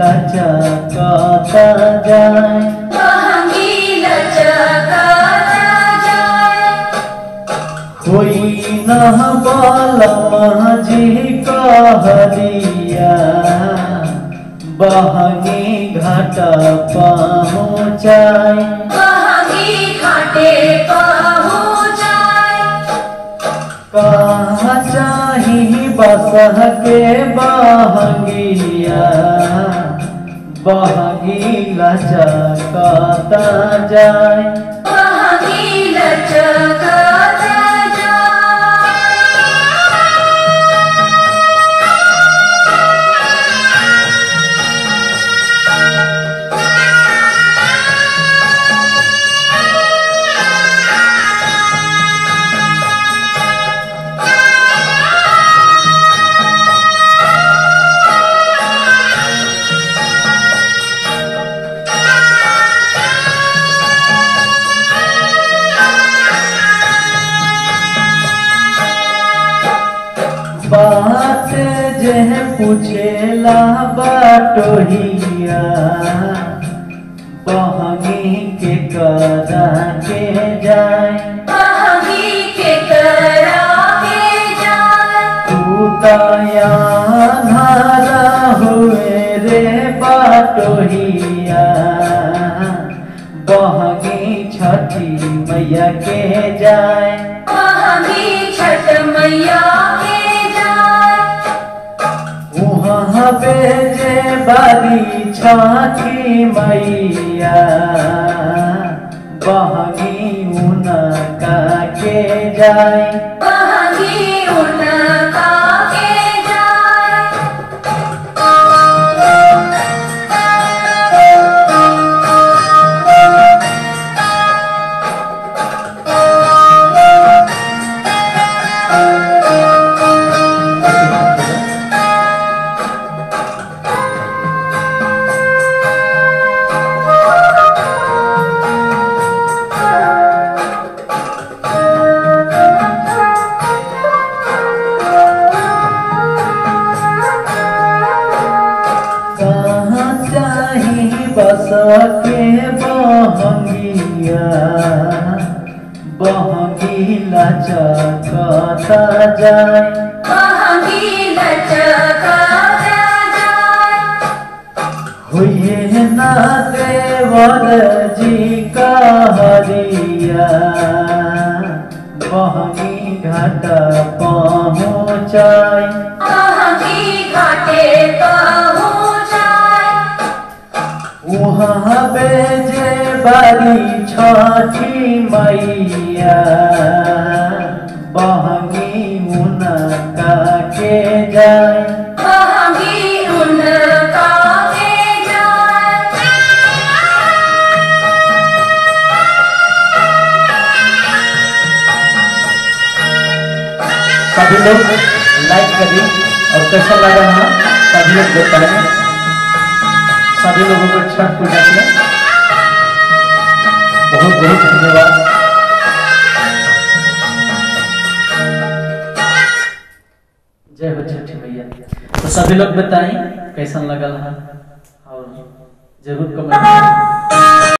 लचकता जाए, बहंगी लचकता जाए। कोई न बलमजी कहरिया बहंगी घाट पहुँचाए, बहंगी घाटे पहुँचाए। कहाँ चाही बसह के बहंगिया बहंगी लचकता जाए, बहंगी लचकता बात जे पूछेला बटोहिया बहंगी के करा के जाए, बहंगी के करा के जाए। तू तयाधारा हुए रे बटोहिया बहंगी छठी मैया के जाए, बहंगी छठ मैया के जाए। वहाँ बेजे बारी छठी मैया बहंगी उनका के जाए, बहंगी उनका के जाए। बस के बहंगिया बहंगी लचकता जाए, बहंगी लचकता जाए। हुए ना देवर जी कहरिया बहंगी घाट पहुँचाए, बहंगी घाटे पहुँचाए। वहाँ बेजे बारी छठी मैया बहंगी उनका के जाए, बहंगी उनका के जाए। सभी लोग लाइक करिए और कैसा लगा है सभी लोग बताएं। सभी लोगों को छठ पूजा के बहुत बहुत धन्यवाद। जय हो छठी मैया। तो सभी लोग बताएं कैसा लगा है और जरूर कमेंट